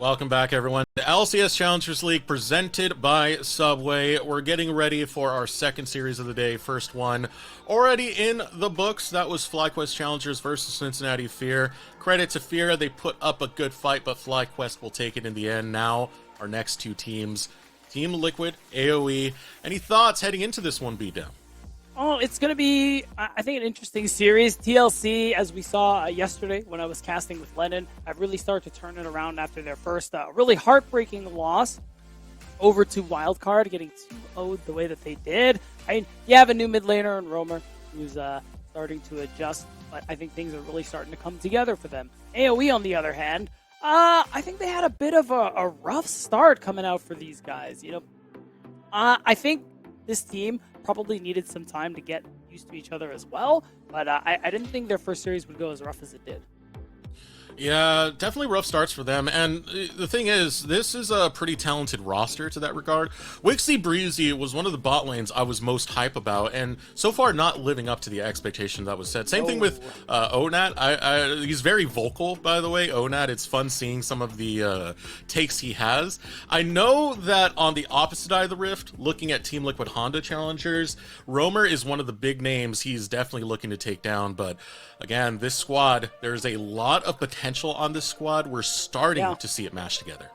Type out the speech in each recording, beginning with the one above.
Welcome back, everyone. The LCS Challengers League presented by Subway. We're getting ready for our second series of the day. First one already in the books. That was FlyQuest Challengers versus Cincinnati Fear. Credit to Fear. They put up a good fight, but FlyQuest will take it in the end. Now, our next two teams, Team Liquid, AoE. Any thoughts heading into this one, beatdown? Oh, it's going to be, I think, an interesting series. TLC, as we saw yesterday when I was casting with Lennon, have really started to turn it around after their first really heartbreaking loss over to Wildcard, getting 2-0'd the way that they did. I mean, you have a new mid laner in Romer who's starting to adjust, but I think things are really starting to come together for them. AoE, on the other hand, I think they had a bit of a rough start coming out for these guys. I think this team probably needed some time to get used to each other as well, but I didn't think their first series would go as rough as it did. Yeah, definitely rough starts for them. And the thing is, this is a pretty talented roster to that regard. Wixie Breezy was one of the bot lanes I was most hype about, and so far not living up to the expectation that was set. Same thing with Onat. He's very vocal, by the way. Onat, it's fun seeing some of the takes he has. I know that on the opposite side of the rift, looking at Team Liquid Honda Challengers, Romer is one of the big names he's definitely looking to take down. But again, this squad, there's a lot of potential on this squad. We're starting to see it mash together.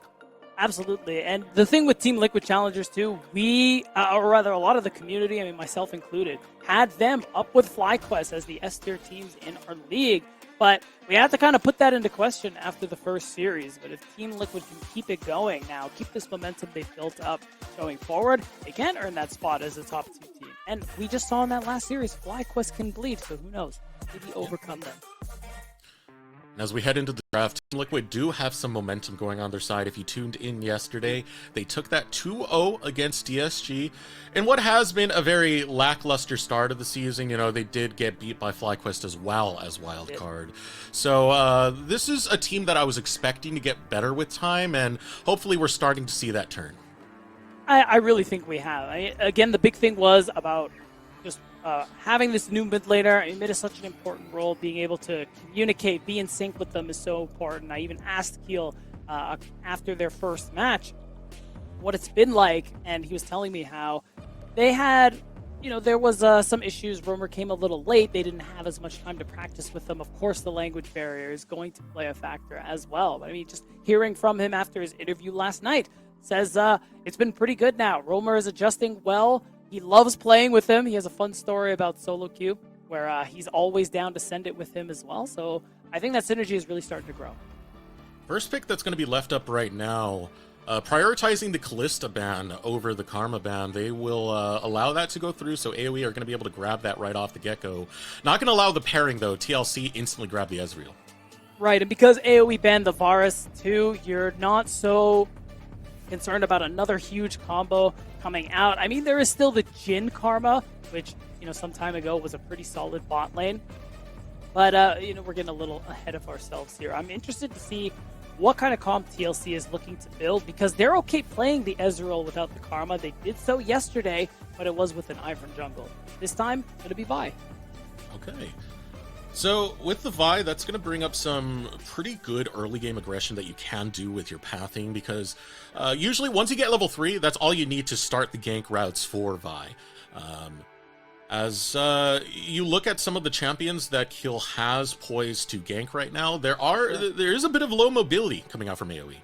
Absolutely. And the thing with Team Liquid Challengers too, we, or rather a lot of the community, I mean myself included, had them up with FlyQuest as the S tier teams in our league. But we had to kind of put that into question after the first series. But if Team Liquid can keep it going now, keep this momentum they've built up going forward, they can earn that spot as a top 2 team. And we just saw in that last series, FlyQuest can bleed, so who knows? Maybe overcome them. As we head into the draft, Team Liquid do have some momentum going on their side. If you tuned in yesterday, they took that 2-0 against DSG in what has been a very lackluster start of the season. You know, they did get beat by FlyQuest as well as Wildcard. So this is a team that I was expecting to get better with time, and hopefully we're starting to see that turn. I really think we have. Again, the big thing was about just having this new mid laner. It made such an important role. Being able to communicate, be in sync with them is so important. I even asked Keel after their first match what it's been like, and he was telling me how they had, there was some issues. Romer came a little late. They didn't have as much time to practice with them. Of course, the language barrier is going to play a factor as well. I mean, just hearing from him after his interview last night says it's been pretty good now. Romer is adjusting well. He loves playing with him. He has a fun story about solo queue where he's always down to send it with him as well. So I think that synergy is really starting to grow. First pick that's going to be left up right now, prioritizing the Kalista ban over the Karma ban. They will allow that to go through, so AoE are going to be able to grab that right off the get-go. Not going to allow the pairing, though. TLC instantly grab the Ezreal. Right, and because AoE banned the Varus too, you're not so concerned about another huge combo coming out. I mean, there is still the Jhin Karma, which, some time ago was a pretty solid bot lane. But, we're getting a little ahead of ourselves here. I'm interested to see what kind of comp TLC is looking to build, because they're okay playing the Ezreal without the Karma. They did so yesterday, but it was with an Ivern jungle. This time, going to be Vi. Okay. So with the Vi, that's going to bring up some pretty good early game aggression that you can do with your pathing, because usually once you get level 3, that's all you need to start the gank routes for Vi. As you look at some of the champions that Kill has poised to gank right now, there is a bit of low mobility coming out from AoE.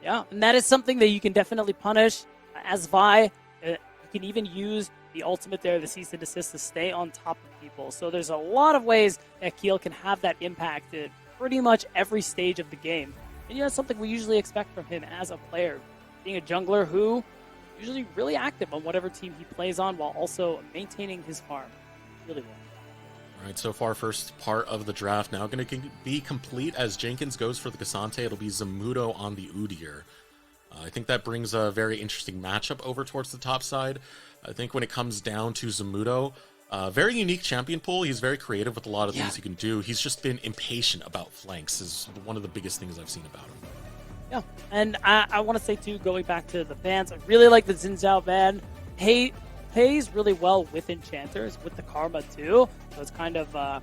Yeah, and that is something that you can definitely punish as Vi. You can even use the ultimate there, the cease and desist, to stay on top of people. So there's a lot of ways that Keel can have that impact at pretty much every stage of the game. And that's something we usually expect from him as a player. Being a jungler who usually really active on whatever team he plays on, while also maintaining his farm really well. All right, so far first part of the draft now going to be complete as Jenkins goes for the Cassante. It'll be Zamudo on the Udyr. I think that brings a very interesting matchup over towards the top side. I think when it comes down to Zamudo, very unique champion pool. He's very creative with a lot of things he can do. He's just been impatient about flanks is one of the biggest things I've seen about him. Yeah, and I want to say too, going back to the bans, I really like the Xin Zhao ban. Pays really well with enchanters, with the Karma too. So it's kind of a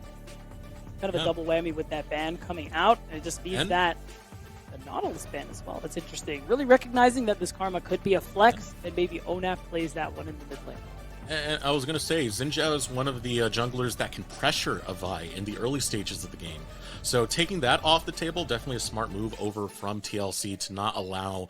double whammy with that ban coming out. And it just means that Nautilus ban as well. That's interesting. Really recognizing that this Karma could be a flex, and maybe Onat plays that one in the mid lane. And I was going to say, Xinjiao is one of the junglers that can pressure a Vi in the early stages of the game. So taking that off the table, definitely a smart move over from TLC to not allow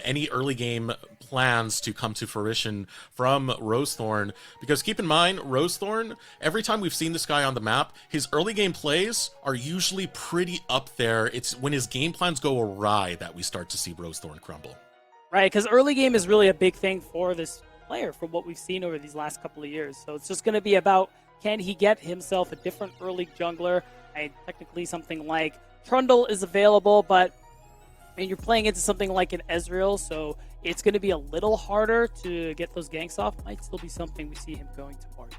any early game plans to come to fruition from Rosethorn. Because keep in mind, Rosethorn, every time we've seen this guy on the map, his early game plays are usually pretty up there. It's when his game plans go awry that we start to see Rosethorn crumble. Right, because early game is really a big thing for this player from what we've seen over these last couple of years. So it's just going to be about, can he get himself a different early jungler? Technically something like Trundle is available, but I mean, you're playing into something like an Ezreal, so it's going to be a little harder to get those ganks off. Might still be something we see him going towards.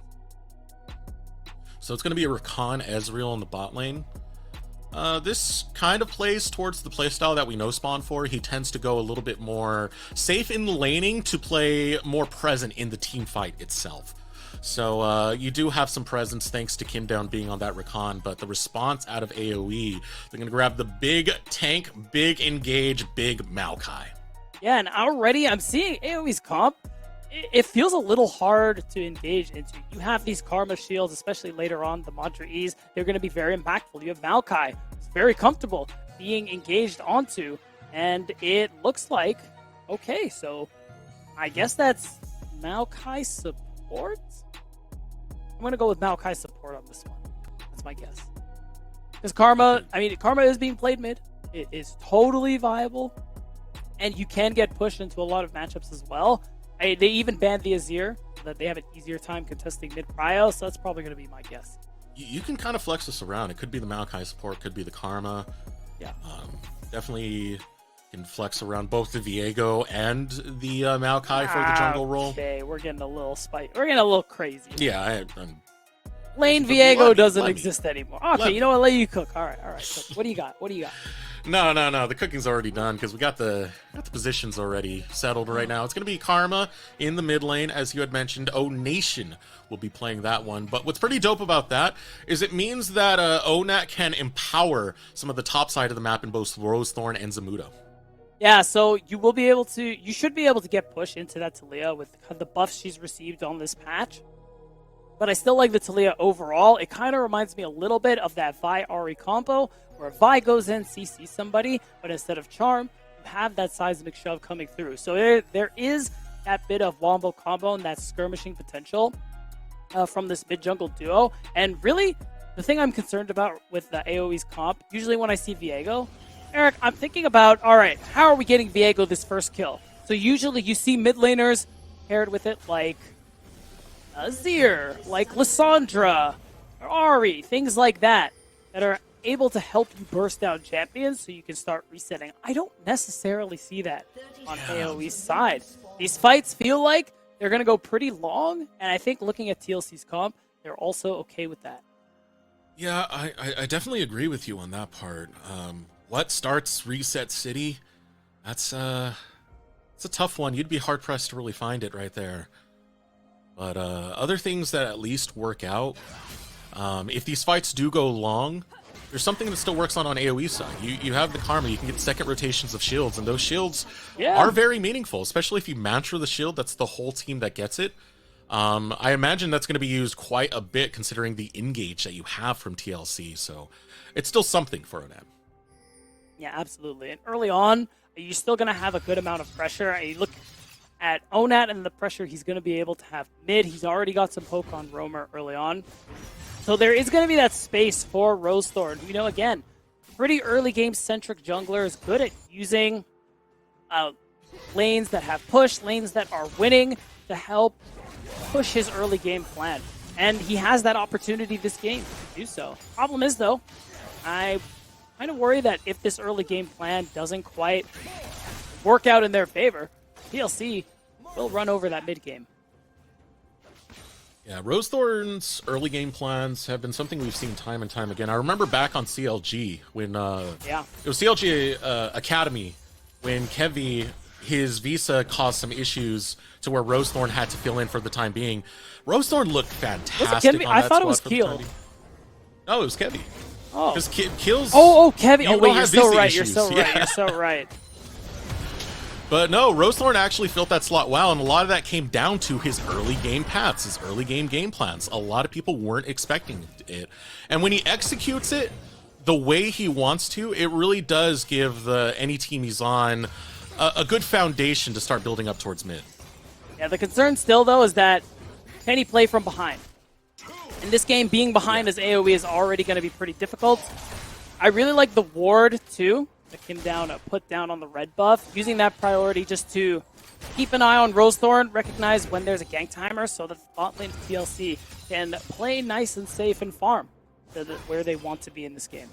So it's going to be a Rakan Ezreal in the bot lane. This kind of plays towards the playstyle that we know Spawn for. He tends to go a little bit more safe in the laning to play more present in the team fight itself. So you do have some presence thanks to Kim Down being on that Rakan, but the response out of AoE, they're going to grab the big tank, big engage, big Maokai. Yeah, and already I'm seeing AoE's comp. It feels a little hard to engage into. You have these Karma shields, especially later on, the Mantra E's, they're going to be very impactful. You have Maokai, who's very comfortable being engaged onto, and it looks like, okay, so I guess that's Maokai support? I'm going to go with Maokai support on this one. That's my guess. Because Karma is being played mid. It is totally viable, and you can get pushed into a lot of matchups as well. They even banned the Azir so that they have an easier time contesting mid-prio, so that's probably going to be my guess. You can kind of flex this around. It could be the Maokai support, could be the Karma. Yeah. Definitely can flex around both the Viego and the Maokai for the jungle role. Okay, we're getting a little spicy. We're getting a little crazy. Yeah. Lane Viego doesn't exist anymore. Okay, you know what? Let you cook. All right. Cook. What do you got? No. The cooking's already done because we got the positions already settled right now. It's going to be Karma in the mid lane, as you had mentioned. O-Nation will be playing that one. But what's pretty dope about that is it means that Onat can empower some of the top side of the map in both Rosethorn and Zamudo. Yeah, so you should be able to get pushed into that Talia with the buffs she's received on this patch. But I still like the Talia overall. It kind of reminds me a little bit of that Vi Ahri combo, where Vi goes in, CC somebody, but instead of Charm, you have that seismic shove coming through. So there is that bit of wombo combo and that skirmishing potential from this mid-jungle duo. And really, the thing I'm concerned about with the AoE's comp, usually when I see Viego, Eric, I'm thinking about, all right, how are we getting Viego this first kill? So usually you see mid laners paired with it like Azir, like Lissandra, or Ahri, things like that are able to help you burst down champions so you can start resetting. I don't necessarily see that on AoE's side. These fights feel like they're going to go pretty long, and I think looking at TLC's comp, they're also okay with that. Yeah, I definitely agree with you on that part. What starts Reset City? It's a tough one. You'd be hard-pressed to really find it right there. But other things that at least work out, if these fights do go long, there's something that still works on AoE side. You have the Karma, you can get second rotations of shields, and those shields are very meaningful, especially if you mantra the shield, that's the whole team that gets it. I imagine that's going to be used quite a bit considering the engage that you have from TLC, so it's still something for Onat. Yeah, absolutely. And early on, you're still going to have a good amount of pressure. And you look at Onat and the pressure he's going to be able to have mid. He's already got some poke on Roamer early on. So there is going to be that space for Rosethorn. You know, again, pretty early game-centric jungler is good at using lanes that have push, lanes that are winning to help push his early game plan. And he has that opportunity this game to do so. Problem is, though, I kind of worry that if this early game plan doesn't quite work out in their favor, TLC will run over that mid game. Yeah, Rosethorn's early game plans have been something we've seen time and time again. I remember back on CLG when it was CLG Academy when Kevy, his visa caused some issues to where Rosethorn had to fill in for the time being. Rosethorn looked fantastic. I thought it was Keel. No, it was Kevy. Oh. Because kills... Oh, Kevin. Oh, wait, don't you're have so Vizzy right. You're issues. so right. Yeah. You're so right. But no, Rosethorn actually filled that slot well, and a lot of that came down to his early game paths, his early game plans. A lot of people weren't expecting it. And when he executes it the way he wants to, it really does give any team he's on a good foundation to start building up towards mid. Yeah, the concern still, though, is that can he play from behind? In this game, being behind as AoE is already going to be pretty difficult. I really like the ward, too, that came down, put down on the red buff. Using that priority just to keep an eye on Rosethorn, recognize when there's a gank timer so that the bot lane TLC can play nice and safe and farm to where they want to be in this game.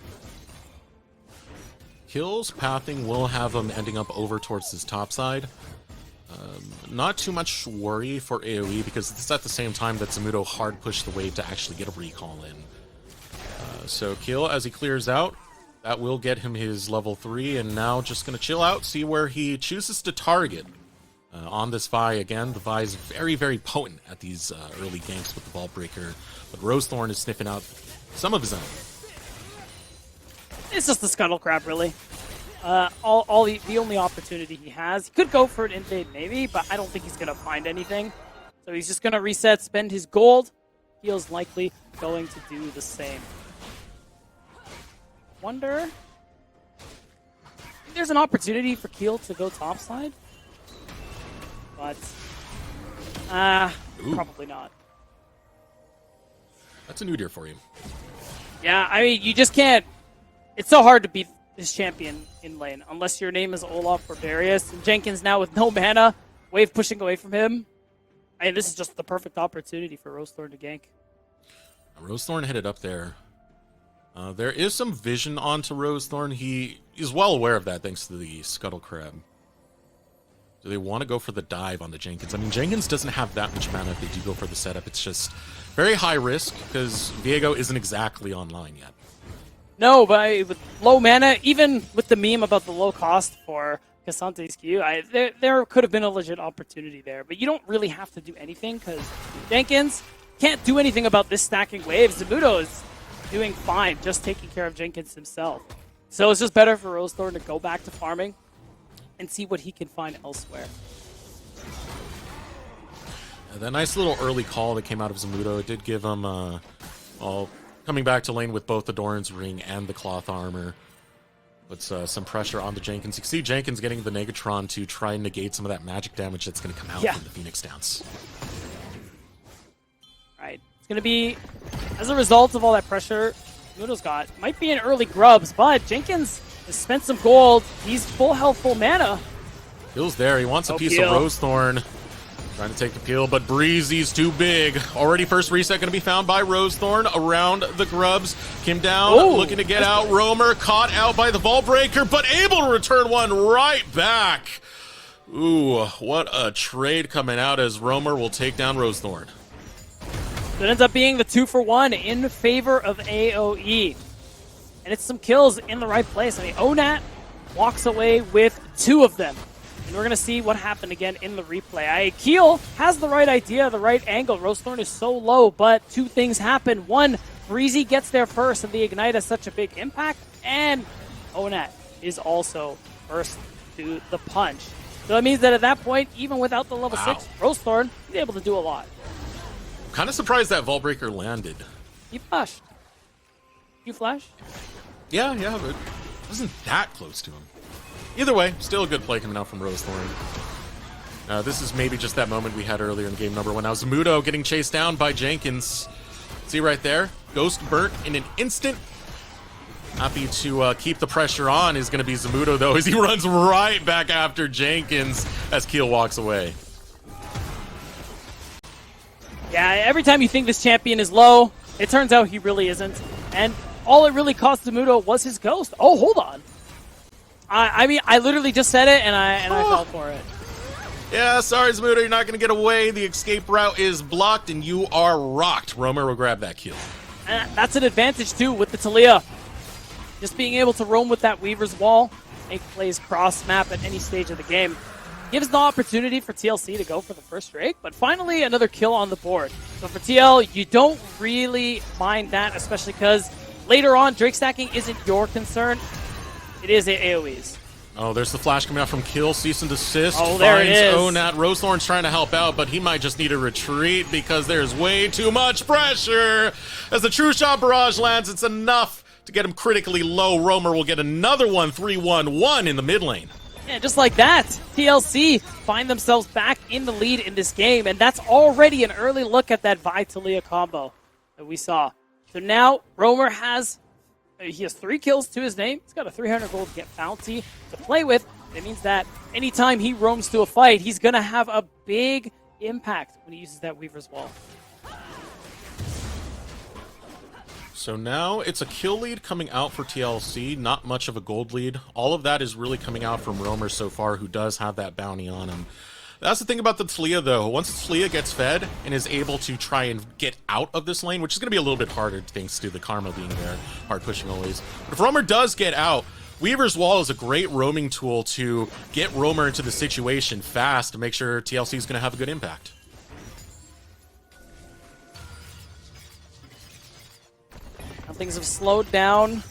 Kills pathing will have him ending up over towards his top side. Not too much worry for AoE because it's at the same time that Zamudo hard pushed the wave to actually get a recall in. So Kill, as he clears out, that will get him his level 3, and now just going to chill out, see where he chooses to target. On this Vi, again, the Vi is very, very potent at these early ganks with the Vault Breaker, but Rosethorn is sniffing out some of his own. It's just the Scuttle Crab, really. The only opportunity he has. He could go for an invade, maybe, but I don't think he's going to find anything. So he's just going to reset, spend his gold. Heel's likely going to do the same. Wonder... There's an opportunity for Keel to go topside. But... probably not. That's a new deer for you. Yeah, I mean, you just can't... It's so hard to beat this champion in lane, unless your name is Olaf or Darius. And Jenkins now with no mana, wave pushing away from him. I mean, this is just the perfect opportunity for Rosethorn to gank. Rosethorn headed up there. There is some vision onto Rosethorn. He is well aware of that thanks to the Scuttle Crab. Do they want to go for the dive on the Jenkins? I mean, Jenkins doesn't have that much mana if they do go for the setup. It's just very high risk because Viego isn't exactly online yet. No, but with low mana, even with the meme about the low cost for Casante's Q, there could have been a legit opportunity there. But you don't really have to do anything because Jenkins can't do anything about this stacking wave. Zamudo is doing fine, just taking care of Jenkins himself. So it's just better for Rosethorn to go back to farming and see what he can find elsewhere. That nice little early call that came out of Zamudo, it did give him, coming back to lane with both the Doran's Ring and the Cloth Armor. Puts some pressure on the Jenkins. You can see Jenkins getting the Negatron to try and negate some of that magic damage that's going to come out from the Phoenix Dance. Right. It's going to be, as a result of all that pressure Zamudo's got, might be an early grubs, but Jenkins has spent some gold. He's full health, full mana. Kill's there. He wants a piece of Rosethorn. Trying to take the kill, but Breezy's too big. Already first reset going to be found by Rosethorn around the grubs. Kim down, looking to get out. Roamer caught out by the Vault Breaker, but able to return one right back. Ooh, what a trade coming out as Roamer will take down Rosethorn. So it ends up being the 2-for-1 in favor of AoE. And it's some kills in the right place. I mean, Onat walks away with 2 of them. And we're going to see what happened again in the replay. Keel has the right idea, the right angle. Rosethorn is so low, but 2 things happen. 1, Breezy gets there first, and the Ignite has such a big impact. And Onat is also first to the punch. So that means that at that point, even without the level 6, Rosethorn is able to do a lot. Kind of surprised that Vault Breaker landed. He flashed. You flash? Yeah, but it wasn't that close to him. Either way, still a good play coming out from Rosethorn. This is maybe just that moment we had earlier in game number 1. Now Zamudo getting chased down by Jenkins. See right there? Ghost burnt in an instant. Happy to keep the pressure on is going to be Zamudo, though, as he runs right back after Jenkins as Keel walks away. Yeah, every time you think this champion is low, it turns out he really isn't. And all it really cost Zamudo was his ghost. Oh, hold on. I mean, I literally just said it, and I fell for it. Yeah, sorry, Zamudo, you're not going to get away. The escape route is blocked, and you are rocked. Roamer will grab that kill. And that's an advantage, too, with the Talia. Just being able to roam with that Weaver's Wall, make plays cross-map at any stage of the game. Gives the opportunity for TLC to go for the first Drake, but finally another kill on the board. So for TL, you don't really mind that, especially because later on, Drake stacking isn't your concern. It is AoEs. Oh, there's the flash coming out from Kill. Cease and desist. Oh, there it is. Onat. Rosethorn's trying to help out, but he might just need a retreat because there's way too much pressure. As the True Shot Barrage lands, it's enough to get him critically low. Roamer will get another one, 3-1-1 in the mid lane. Yeah, just like that, TLC find themselves back in the lead in this game, and that's already an early look at that Vi Talia combo that we saw. So now Roamer has 3 kills to his name. He's got a 300 gold bounty to play with. It means that anytime he roams to a fight, he's going to have a big impact when he uses that Weaver's Wall. So now it's a kill lead coming out for TLC, not much of a gold lead. All of that is really coming out from Roamer so far, who does have that bounty on him. That's the thing about the Talia, though. Once Talia gets fed and is able to try and get out of this lane, which is going to be a little bit harder thanks to the Karma being there, hard pushing always. But if Roamer does get out, Weaver's Wall is a great roaming tool to get Roamer into the situation fast to make sure TLC is going to have a good impact. Things have slowed down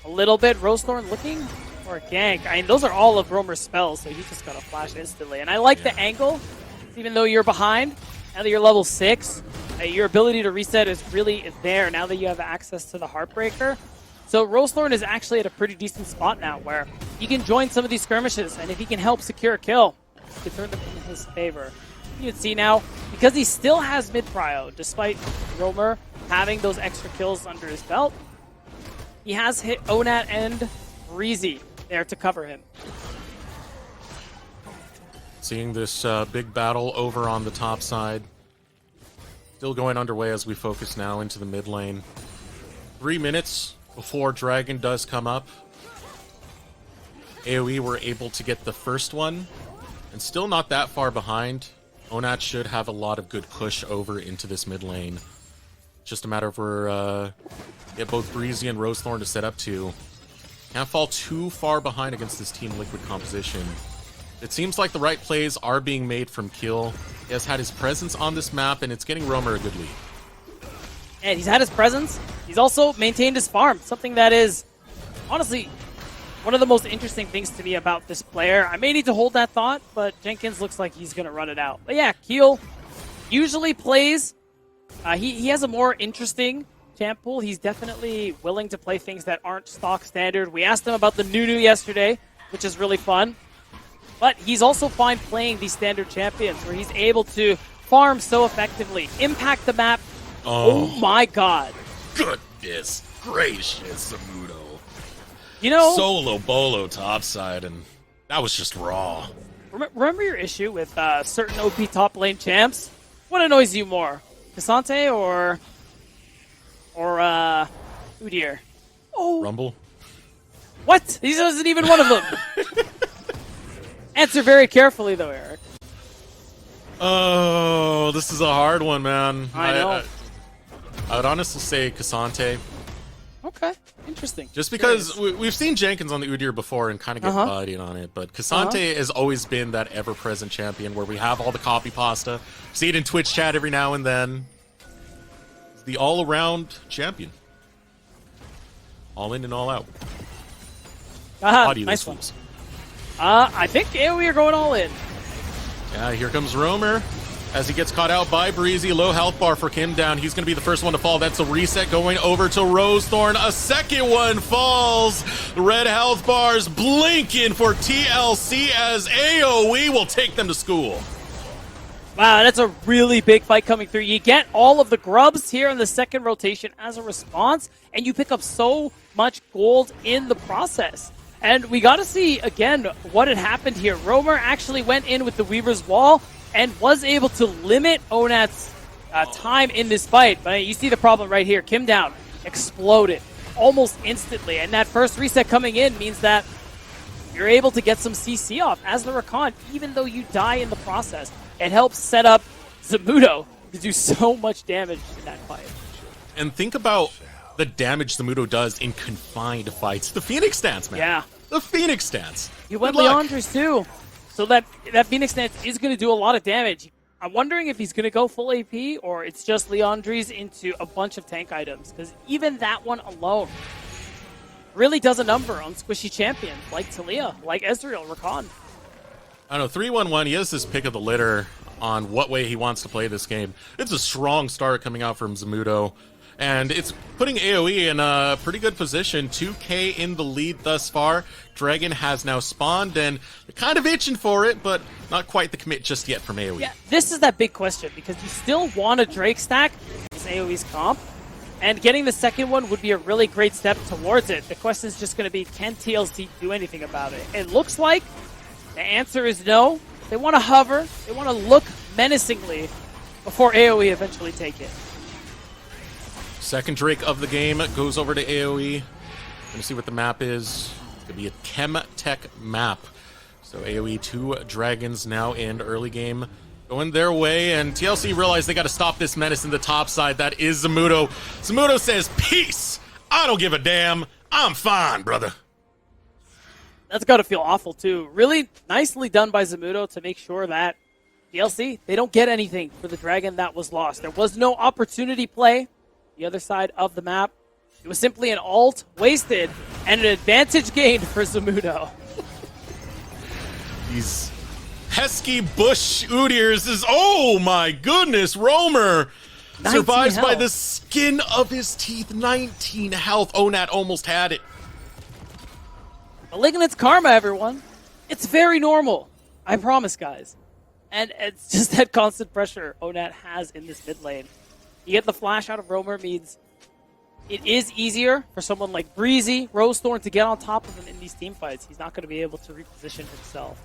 a little bit. Rosethorn looking for a gank. I mean, those are all of Roamer's spells, so he just got a flash instantly. And I like the angle, even though you're behind. Now that you're level 6, your ability to reset is really there now that you have access to the Heartbreaker. So Rosethorn is actually at a pretty decent spot now where he can join some of these skirmishes, and if he can help secure a kill, he can turn them in his favor. You can see now, because he still has mid-prio, despite Roamer having those extra kills under his belt, he has hit Onat and Breezy there to cover him. Seeing this big battle over on the top side. Still going underway as we focus now into the mid lane. 3 minutes before Dragon does come up. AoE were able to get the first one, and still not that far behind. Onat should have a lot of good push over into this mid lane. Just a matter of get both Breezy and Rosethorn to set up to. Can't fall too far behind against this Team Liquid composition. It seems like the right plays are being made from Kill. He has had his presence on this map, and it's getting Roamer a good lead. And he's had his presence. He's also maintained his farm, something that is, honestly, one of the most interesting things to me about this player. I may need to hold that thought, but Jenkins looks like he's going to run it out. But yeah, Kiel usually plays. He has a more interesting champ pool. He's definitely willing to play things that aren't stock standard. We asked him about the Nunu yesterday, which is really fun. But he's also fine playing these standard champions where he's able to farm so effectively, impact the map. Oh my god. Goodness gracious, Zamudo. You know, Solo Bolo topside, and that was just raw. Remember your issue with certain OP top lane champs? What annoys you more? Cassante or Udyr? Oh. Rumble? What? He wasn't even one of them. Answer very carefully, though, Eric. Oh, this is a hard one, man. I know. I would honestly say Cassante. Okay, interesting. Just because we've seen Jenkins on the Udyr before and kind of get bodied on it, but Cassante has always been that ever-present champion where we have all the copy pasta. See it in Twitch chat every now and then. The all-around champion. All in and all out. Nice one. I think we are going all in. Yeah, here comes Roamer. As he gets caught out by Breezy, low health bar for Kim down. He's going to be the first one to fall. That's a reset going over to Rosethorn. A second one falls. Red health bars blinking for TLC as AoE will take them to school. Wow, that's a really big fight coming through. You get all of the grubs here in the second rotation as a response, and you pick up so much gold in the process. And we got to see, again, what had happened here. Roamer actually went in with the Weaver's Wall and was able to limit Onat's time in this fight. But you see the problem right here. Kim down, exploded almost instantly. And that first reset coming in means that you're able to get some CC off as the Rakan, even though you die in the process. It helps set up Zamudo to do so much damage in that fight. And think about the damage Zamudo does in confined fights. The Phoenix stance, man. Yeah. The Phoenix stance. He went Leandre's too. So that Phoenix stance is going to do a lot of damage. I'm wondering if he's going to go full AP or it's just Leandri's into a bunch of tank items, because even that one alone really does a number on squishy champions like Talia, like Ezreal, Rakan. I don't know, 3-1-1, he has this pick of the litter on what way he wants to play this game. It's a strong start coming out from Zamudo, and it's putting AoE in a pretty good position. 2K in the lead thus far. Dragon has now spawned, and they're kind of itching for it, but not quite the commit just yet from AoE. Yeah, this is that big question, because you still want a Drake stack as AoE's comp, and getting the second one would be a really great step towards it. The question is just going to be, can TLC do anything about it? It looks like the answer is no. They want to hover, they want to look menacingly before AoE eventually take it. Second Drake of the game goes over to AoE. Gonna see what the map is. It's gonna be a Chem Tech map. So AoE 2 Dragons now in early game. Going their way, and TLC realize they gotta stop this menace in the top side. That is Zamudo. Zamudo says, peace! I don't give a damn. I'm fine, brother. That's got to feel awful, too. Really nicely done by Zamudo to make sure that TLC, they don't get anything for the dragon that was lost. There was no opportunity play the other side of the map. It was simply an ult wasted and an advantage gained for Zamudo. These pesky bush Udyrs is, oh my goodness, Roamer survives by the skin of his teeth. 19 health. Onat almost had it. Malignant's karma, everyone. It's very normal. I promise, guys. And it's just that constant pressure Onat has in this mid lane. You get the flash out of Roamer means it is easier for someone like Breezy, Rosethorn to get on top of him in these team fights. He's not going to be able to reposition himself.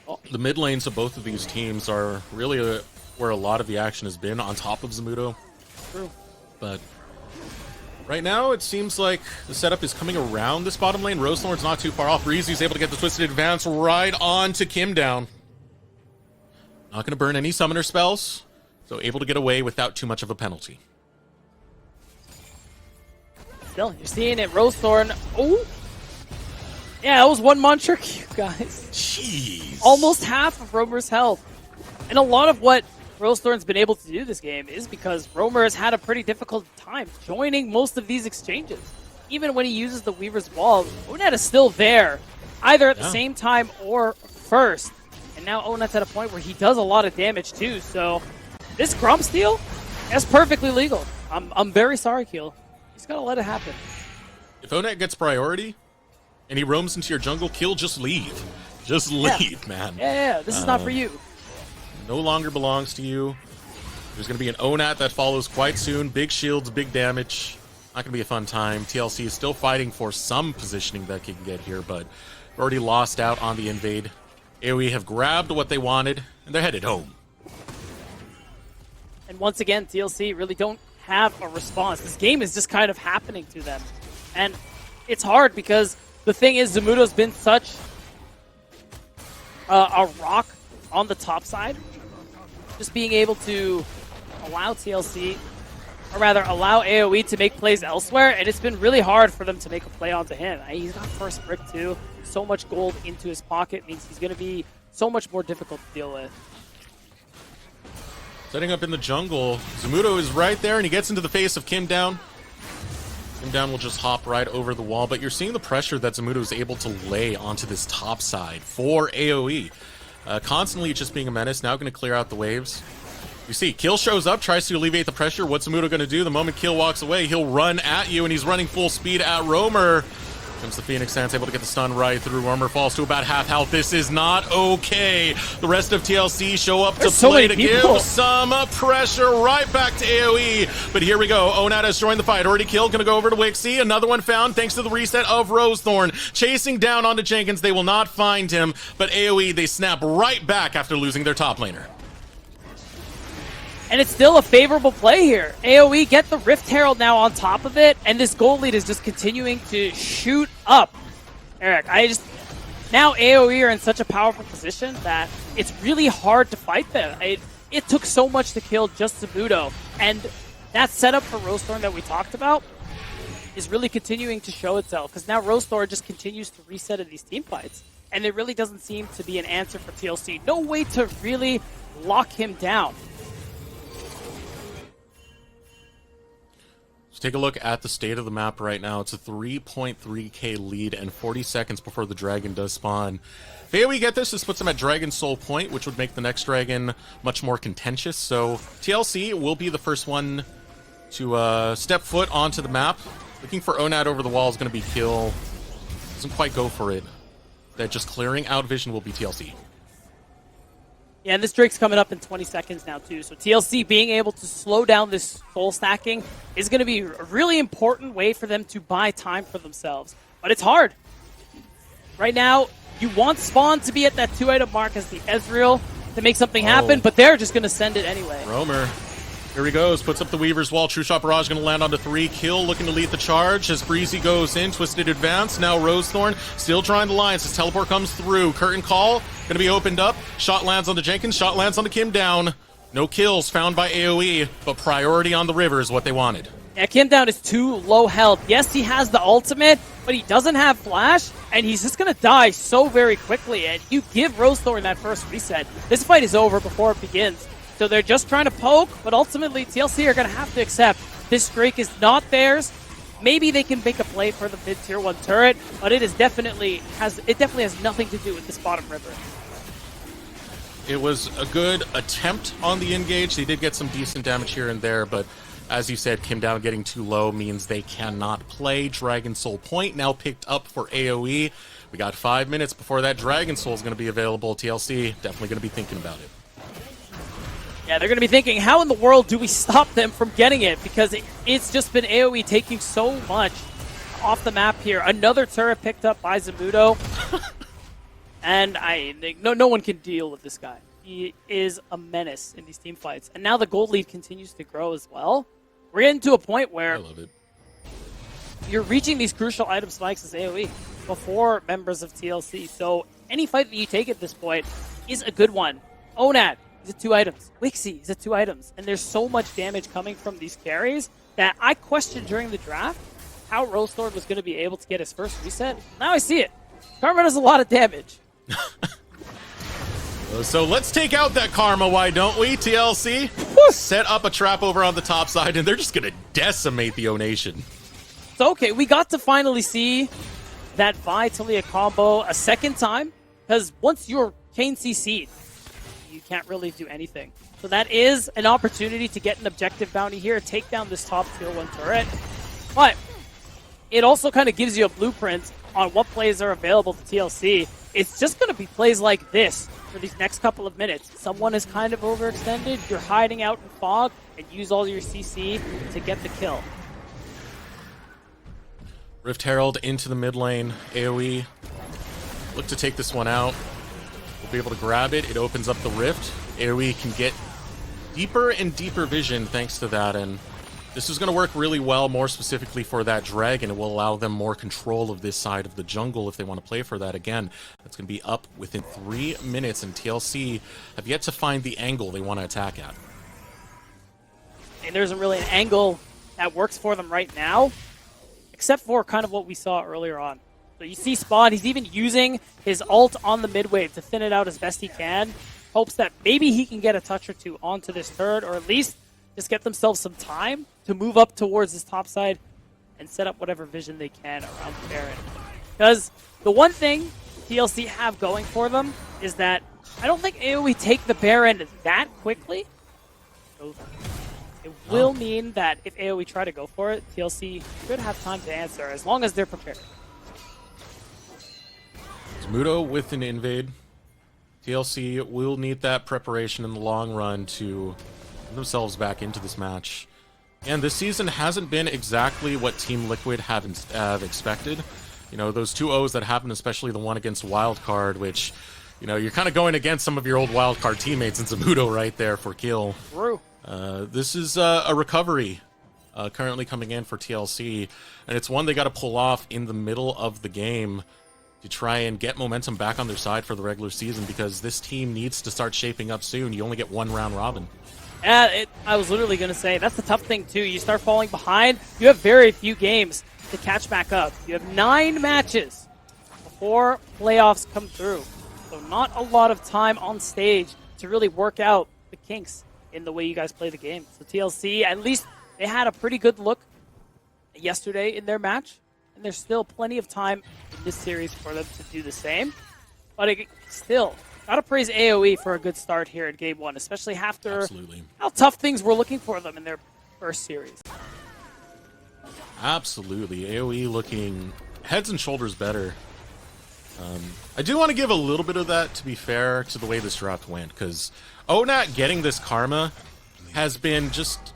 Well, the mid lanes of both of these teams are really where a lot of the action has been, on top of Zamudo. True. But right now, it seems like the setup is coming around this bottom lane. Rosethorn's not too far off. Breezy's able to get the Twisted Advance right on to Kim down. Not going to burn any summoner spells, so able to get away without too much of a penalty. Still, you're seeing it. Rosethorn. Oh! Yeah, that was one Monster Q, guys. Jeez. Almost half of Roamer's health. And a lot of what Rosethorn's been able to do this game is because Roamer has had a pretty difficult time joining most of these exchanges. Even when he uses the Weaver's Wall, Onat is still there, either at the same time or first. And now Onat's at a point where he does a lot of damage too, so this Grump steal, that's perfectly legal. I'm very sorry, Keel. He's gotta let it happen. If Onat gets priority and he roams into your jungle, Keel, just leave. Just leave, man. Yeah, this is not for you. No longer belongs to you. There's going to be an Onat that follows quite soon. Big shields, big damage. Not going to be a fun time. TLC is still fighting for some positioning that he can get here, but already lost out on the invade. AoE have grabbed what they wanted, and they're headed home. And once again, TLC really don't have a response. This game is just kind of happening to them. And it's hard because the thing is, Zamudo's been such a rock on the top side. Just being able to allow TLC, or rather allow AoE to make plays elsewhere, and it's been really hard for them to make a play onto him. He's got first brick too. So much gold into his pocket means he's going to be so much more difficult to deal with. Setting up in the jungle, Zamudo is right there, and he gets into the face of Kim down. Kim down will just hop right over the wall, but you're seeing the pressure that Zamudo is able to lay onto this top side for AoE. Constantly just being a menace, now going to clear out the waves. You see, Kill shows up, tries to alleviate the pressure. What's Zamudo going to do? The moment Kill walks away, he'll run at you, and he's running full speed at Roamer. Comes the Phoenix Dance, able to get the stun right through. Roamer falls to about half health. This is not okay. The rest of TLC show up to play to give some pressure right back to AoE. But here we go. Onat has joined the fight. Already killed. Going to go over to Wixie. Another one found thanks to the reset of Rosethorn. Chasing down onto Jenkins. They will not find him. But AoE, they snap right back after losing their top laner. And it's still a favorable play here. AoE get the Rift Herald now on top of it, and this gold lead is just continuing to shoot up. Eric, now AoE are in such a powerful position that it's really hard to fight them. It took so much to kill just Zamudo, and that setup for Rosethorn that we talked about is really continuing to show itself, because now Rosethorn just continues to reset in these team fights. and there really doesn't seem to be an answer for TLC. No way to really lock him down. Let's take a look at the state of the map right now. It's a 3.3k lead and 40 seconds before the dragon does spawn. If AoE get this puts them at Dragon Soul Point, which would make the next dragon much more contentious. So TLC will be the first one to step foot onto the map. Looking for Onad over the wall is going to be kill. Doesn't quite go for it. That just clearing out vision will be TLC. Yeah, and this Drake's coming up in 20 seconds now, too. So TLC being able to slow down this soul stacking is going to be a really important way for them to buy time for themselves. But it's hard. Right now, you want Spawn to be at that 2-item mark as the Ezreal to make something happen, but they're just going to send it anyway. Roamer. Here he goes, puts up the Weaver's Wall. True Shot Barrage going to land onto 3. Kill looking to lead the charge as Breezy goes in. Twisted Advance. Now Rosethorn still trying the lines. His teleport comes through. Curtain Call going to be opened up. Shot lands onto Jenkins. Shot lands onto Kim Down. No kills found by AoE, but priority on the river is what they wanted. Yeah, Kim Down is too low health. Yes, he has the ultimate, but he doesn't have flash, and he's just going to die so very quickly. And you give Rosethorn that first reset. This fight is over before it begins. So they're just trying to poke, but ultimately TLC are going to have to accept this Drake is not theirs. Maybe they can make a play for the mid tier 1 turret, but it definitely has nothing to do with this bottom river. It was a good attempt on the engage. They did get some decent damage here and there, but as you said, Kim Down getting too low means they cannot play. Dragon Soul Point now picked up for AoE. We got 5 minutes before that Dragon Soul is going to be available. TLC definitely going to be thinking about it. Yeah, they're going to be thinking, how in the world do we stop them from getting it? Because it's just been AoE taking so much off the map here. Another turret picked up by Zamudo. And no one can deal with this guy. He is a menace in these team fights. And now the gold lead continues to grow as well. We're getting to a point where I love it. You're reaching these crucial item spikes as AoE before members of TLC. So any fight that you take at this point is a good one. Onad is at 2 items. Wixie is at 2 items. And there's so much damage coming from these carries that I questioned during the draft how Rosethorn was going to be able to get his first reset. Now I see it. Karma does a lot of damage. So let's take out that Karma, why don't we, TLC? Set up a trap over on the top side, and they're just going to decimate the O Nation. So, okay, we got to finally see that Vi Talia combo a second time, because once you're Kane CC'd, you can't really do anything. So that is an opportunity to get an objective bounty here, take down this top tier 1 turret. But it also kind of gives you a blueprint on what plays are available to TLC. It's just going to be plays like this for these next couple of minutes. Someone is kind of overextended, you're hiding out in fog, and use all your CC to get the kill. Rift Herald into the mid lane. AoE. Look to take this one out. We'll be able to grab it. It opens up the rift. AoE can get deeper and deeper vision thanks to that, and this is going to work really well, more specifically for that dragon. It will allow them more control of this side of the jungle if they want to play for that again. That's going to be up within 3 minutes, and TLC have yet to find the angle they want to attack at. And there isn't really an angle that works for them right now, except for kind of what we saw earlier on. So you see Spawn, he's even using his ult on the mid wave to thin it out as best he can. Hopes that maybe he can get a touch or two onto this turret, or at least just get themselves some time to move up towards this top side and set up whatever vision they can around the Baron. Because the one thing TLC have going for them is that I don't think AoE take the Baron that quickly. So it will mean that if AoE try to go for it, TLC should have time to answer as long as they're prepared. Mudo with an invade. TLC will need that preparation in the long run to get themselves back into this match. And this season hasn't been exactly what Team Liquid have expected. You know, those 2-0s that happened, especially the one against Wildcard, which, you know, you're kind of going against some of your old Wildcard teammates and Zamudo right there for kill. True. This is a recovery currently coming in for TLC, and it's one they got to pull off in the middle of the game to try and get momentum back on their side for the regular season, because this team needs to start shaping up soon. You only get one round robin. I was literally going to say, that's the tough thing, too. You start falling behind, you have very few games to catch back up. You have 9 matches before playoffs come through. So not a lot of time on stage to really work out the kinks in the way you guys play the game. So TLC, at least they had a pretty good look yesterday in their match, and there's still plenty of time in this series for them to do the same. But still, gotta praise AoE for a good start here in Game 1, especially after how tough things were looking for them in their first series. Absolutely. AoE looking heads and shoulders better. I do want to give a little bit of that, to be fair, to the way this draft went, because ONAT getting this karma has been just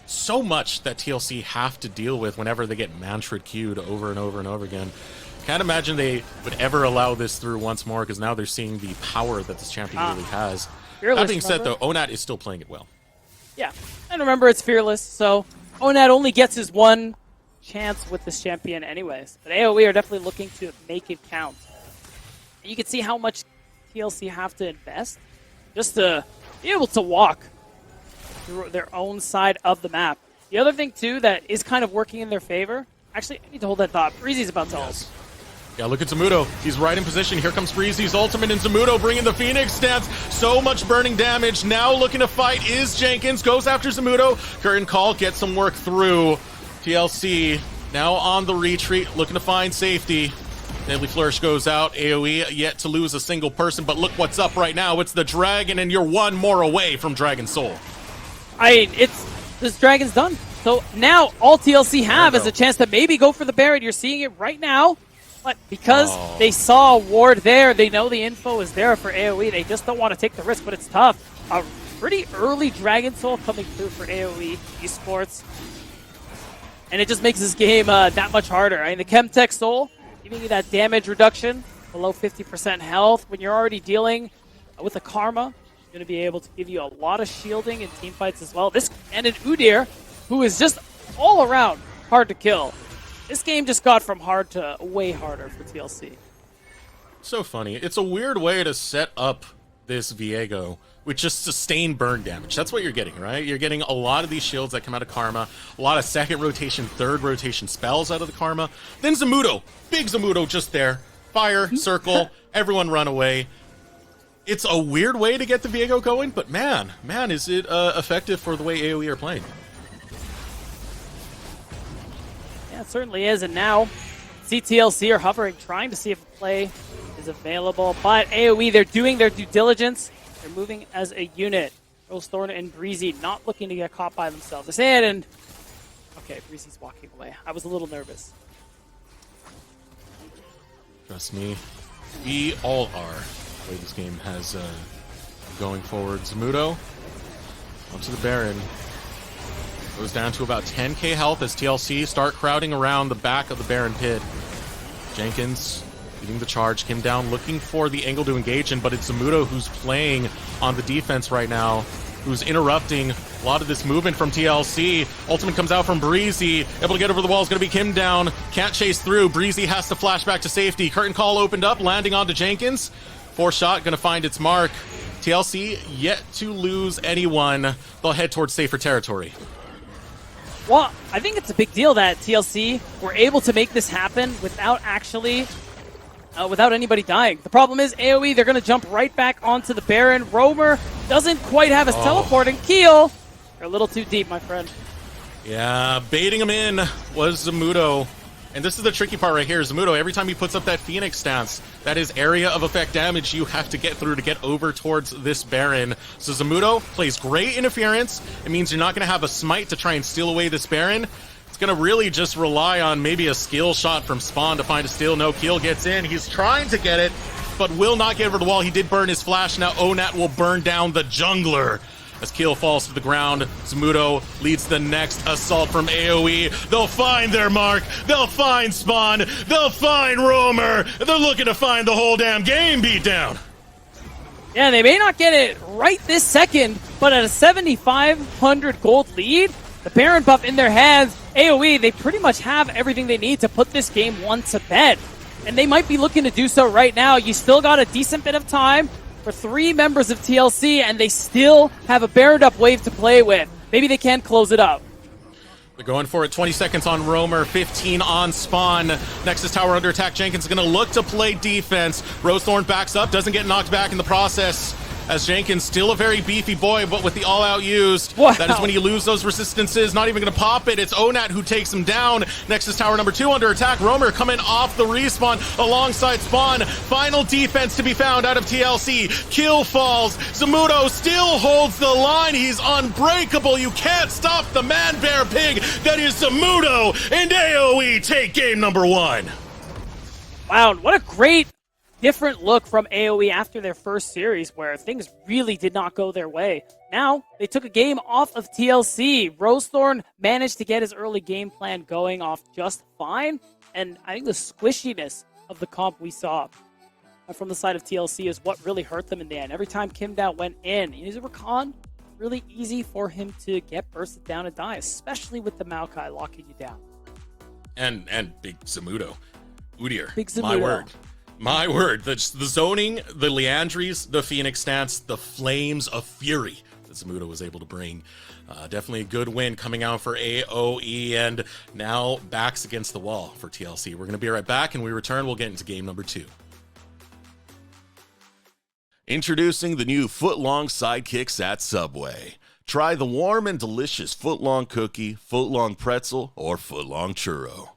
so much that TLC have to deal with whenever they get mantra queued over and over and over again. Can't imagine they would ever allow this through once more, because now they're seeing the power that this champion really has. Fearless, that being said, though, ONAT is still playing it well. Yeah, and remember, it's Fearless, so ONAT only gets his one chance with this champion anyways. But AoE are definitely looking to make it count. You can see how much TLC have to invest just to be able to walk through their own side of the map. The other thing, too, that is kind of working in their favor... Actually, I need to hold that thought. Breezy's about to ult. Yeah, look at Zamudo. He's right in position. Here comes Breezy's ultimate, and Zamudo bringing the Phoenix stance. So much burning damage. Now looking to fight is Jenkins. Goes after Zamudo. Curtain Call gets some work through. TLC now on the retreat, looking to find safety. Deadly Flourish goes out. AoE yet to lose a single person, but look what's up right now. It's the Dragon, and you're one more away from Dragon Soul. This Dragon's done. So now all TLC have is a chance to maybe go for the Baron. You're seeing it right now. But because they saw a ward there, they know the info is there for AoE. They just don't want to take the risk, but it's tough. A pretty early Dragon Soul coming through for AoE Esports. And it just makes this game that much harder. I mean, the Chemtech Soul giving you that damage reduction, below 50% health. When you're already dealing with a Karma, it's going to be able to give you a lot of shielding in teamfights as well. And an Udyr, who is just all around hard to kill. This game just got from hard to way harder for TLC. So funny. It's a weird way to set up this Viego with just sustained burn damage. That's what you're getting, right? You're getting a lot of these shields that come out of Karma, a lot of second rotation, third rotation spells out of the Karma. Then Zamudo, big Zamudo just there. Fire, circle, everyone run away. It's a weird way to get the Viego going, but man, is it effective for the way AoE are playing. Yeah, it certainly is, and now CTLC are hovering, trying to see if a play is available, but AoE, they're doing their due diligence. They're moving as a unit. Rosethorn and Breezy not looking to get caught by themselves. They say it, and okay, Breezy's walking away. I was a little nervous. Trust me, we all are. The way this game has going forward. Zamudo onto the Baron. Goes down to about 10k health as TLC start crowding around the back of the Baron pit. Jenkins leading the charge, came down looking for the angle to engage in, but it's Zamudo who's playing on the defense right now, who's interrupting a lot of this movement from TLC. Ultimate comes out from Breezy, able to get over the wall, is going to be Kim down, can't chase through. Breezy has to flash back to safety. Curtain Call opened up, landing onto Jenkins. 4-shot, going to find its mark. TLC yet to lose anyone. They'll head towards safer territory. Well, I think it's a big deal that TLC were able to make this happen without actually, without anybody dying. The problem is AoE, they're going to jump right back onto the Baron. Roamer doesn't quite have his teleporting. Keel, they're a little too deep, my friend. Yeah, baiting him in was Zamudo. And this is the tricky part right here. Zamudo, every time he puts up that Phoenix stance, that is area of effect damage you have to get through to get over towards this Baron. So Zamudo plays great interference. It means you're not going to have a smite to try and steal away this Baron. It's going to really just rely on maybe a skill shot from Spawn to find a steal. No, Keel gets in. He's trying to get it, but will not get over the wall. He did burn his flash. Now ONAT will burn down the jungler. As Keel falls to the ground, Zamudo leads the next assault from AoE. They'll find their mark. They'll find Spawn. They'll find Roamer. They're looking to find the whole damn game beat down. Yeah, they may not get it right this second, but at a 7,500 gold lead, the Baron buff in their hands, AoE, they pretty much have everything they need to put this game one to bed. And they might be looking to do so right now. You still got a decent bit of time for 3 members of TLC, and they still have a Baroned up wave to play with. Maybe they can close it up. They're going for it. 20 seconds on Roamer, 15 on Spawn. Nexus Tower under attack. Jenkins is going to look to play defense. Rosethorn backs up, doesn't get knocked back in the process. As Jenkins, still a very beefy boy, but with the all-out used, wow. That is when you lose those resistances. Not even going to pop it. It's Onat who takes him down. Nexus Tower number 2 under attack. Roamer coming off the respawn alongside Spawn. Final defense to be found out of TLC. Kill falls. Zamudo still holds the line. He's unbreakable. You can't stop the man-bear pig that is Zamudo. And AoE take game number 1. Wow, what a great different look from AoE after their first series where things really did not go their way. Now, they took a game off of TLC. Rosethorn managed to get his early game plan going off just fine, and I think the squishiness of the comp we saw from the side of TLC is what really hurt them in the end. Every time Kimdao went in, he's a Rakan, really easy for him to get bursted down and die, especially with the Maokai locking you down. And big Zamudo. Udyr, Big Zamudo. my word. My word, the zoning, the Leandries, the Phoenix stance, the flames of fury that Zamudo was able to bring. Definitely a good win coming out for AoE, and now backs against the wall for TLC. We're going to be right back, and when we return, we'll get into game number 2. Introducing the new foot-long sidekicks at Subway. Try the warm and delicious foot-long cookie, foot-long pretzel, or foot-long churro.